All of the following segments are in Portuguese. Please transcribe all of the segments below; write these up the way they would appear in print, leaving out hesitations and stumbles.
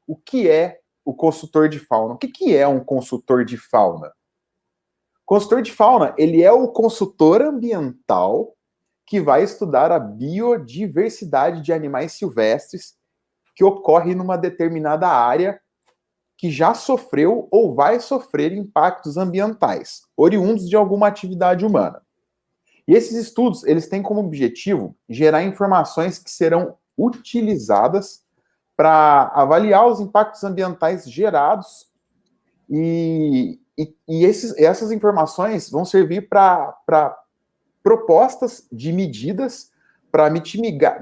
o que é o consultor de fauna. O que é um consultor de fauna? O consultor de fauna, ele é o consultor ambiental que vai estudar a biodiversidade de animais silvestres que ocorre numa determinada área que já sofreu ou vai sofrer impactos ambientais, oriundos de alguma atividade humana. E esses estudos, eles têm como objetivo gerar informações que serão utilizadas para avaliar os impactos ambientais gerados essas informações vão servir para propostas de medidas para mitigar,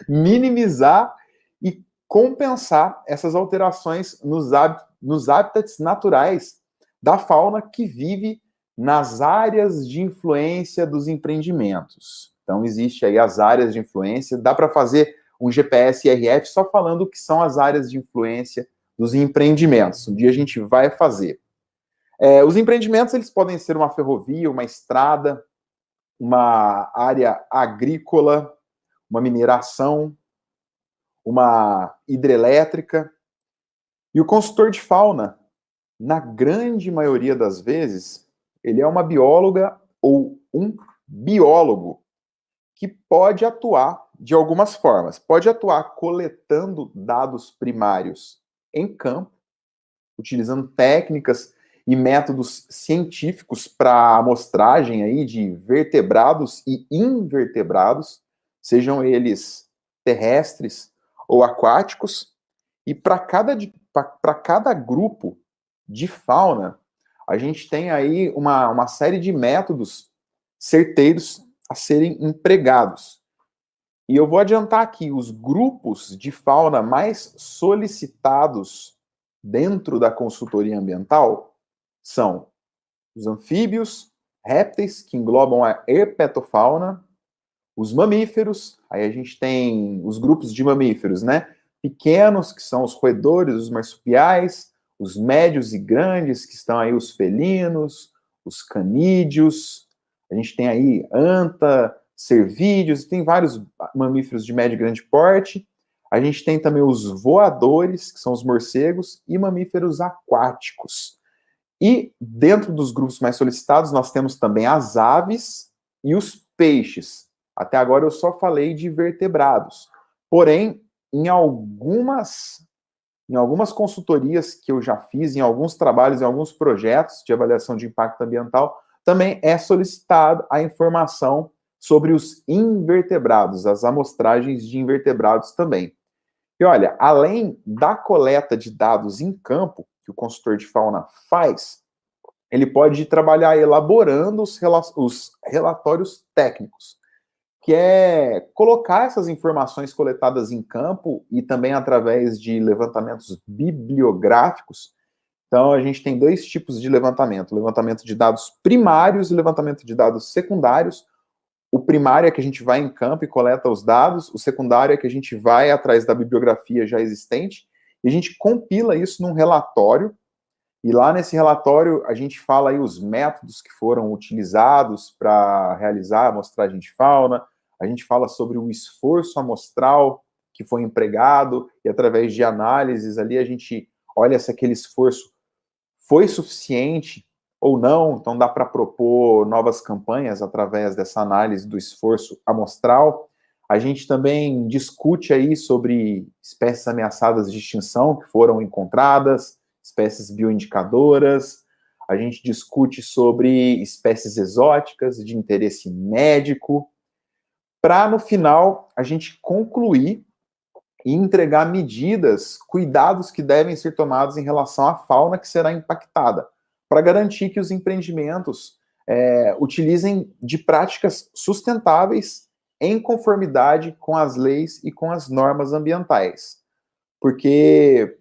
minimizar e compensar essas alterações nos hábitats naturais da fauna que vive nas áreas de influência dos empreendimentos. Então, existe aí as áreas de influência, dá para fazer um GPS IRF só falando o que são as áreas de influência dos empreendimentos. Um dia a gente vai fazer. Os empreendimentos, eles podem ser uma ferrovia, uma estrada, uma área agrícola, uma mineração, uma hidrelétrica. E o consultor de fauna, na grande maioria das vezes, ele é uma bióloga ou um biólogo que pode atuar de algumas formas. Pode atuar coletando dados primários em campo, utilizando técnicas e métodos científicos para amostragem aí de vertebrados e invertebrados, sejam eles terrestres ou aquáticos, e para cada grupo de fauna, a gente tem aí uma série de métodos certeiros a serem empregados. E eu vou adiantar aqui, os grupos de fauna mais solicitados dentro da consultoria ambiental são os anfíbios, répteis, que englobam a herpetofauna, os mamíferos, aí a gente tem os grupos de mamíferos, né? Pequenos, que são os roedores, os marsupiais, os médios e grandes, que estão aí os felinos, os canídeos, a gente tem aí anta, cervídeos, tem vários mamíferos de médio e grande porte. A gente tem também os voadores, que são os morcegos, e mamíferos aquáticos. E dentro dos grupos mais solicitados, nós temos também as aves e os peixes. Até agora eu só falei de vertebrados. Porém, em algumas consultorias que eu já fiz, em alguns trabalhos, em alguns projetos de avaliação de impacto ambiental, também é solicitada a informação sobre os invertebrados, as amostragens de invertebrados também. E olha, além da coleta de dados em campo, que o consultor de fauna faz, ele pode trabalhar elaborando os relatórios técnicos, que é colocar essas informações coletadas em campo e também através de levantamentos bibliográficos. Então, a gente tem dois tipos de levantamento de dados primários e levantamento de dados secundários. O primário é que a gente vai em campo e coleta os dados, o secundário é que a gente vai atrás da bibliografia já existente, e a gente compila isso num relatório, e lá nesse relatório a gente fala aí os métodos que foram utilizados para realizar a amostragem de fauna, a gente fala sobre o esforço amostral que foi empregado, e através de análises ali a gente olha se aquele esforço foi suficiente ou não, então dá para propor novas campanhas através dessa análise do esforço amostral. A gente também discute aí sobre espécies ameaçadas de extinção que foram encontradas, espécies bioindicadoras, a gente discute sobre espécies exóticas de interesse médico, para no final a gente concluir e entregar medidas, cuidados que devem ser tomados em relação à fauna que será impactada, para garantir que os empreendimentos utilizem de práticas sustentáveis em conformidade com as leis e com as normas ambientais. Porque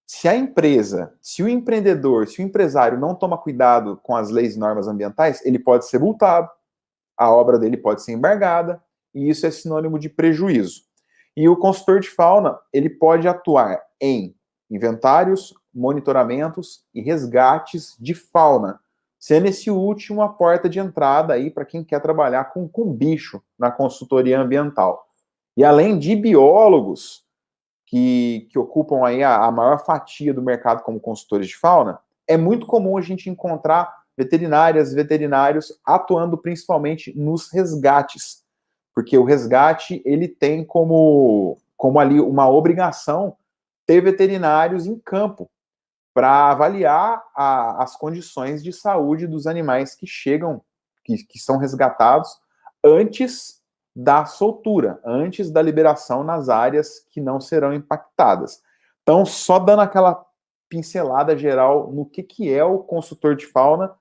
se a empresa, se o empreendedor, se o empresário não toma cuidado com as leis e normas ambientais, ele pode ser multado, a obra dele pode ser embargada, e isso é sinônimo de prejuízo. E o consultor de fauna, ele pode atuar em inventários, monitoramentos e resgates de fauna, sendo esse último a porta de entrada aí para quem quer trabalhar com bicho na consultoria ambiental. E além de biólogos que ocupam aí a maior fatia do mercado como consultores de fauna, é muito comum a gente encontrar veterinárias e veterinários atuando principalmente nos resgates, porque o resgate ele tem como ali uma obrigação ter veterinários em campo para avaliar as condições de saúde dos animais que chegam, que são resgatados antes da soltura, antes da liberação nas áreas que não serão impactadas. Então, só dando aquela pincelada geral no que é o consultor de fauna,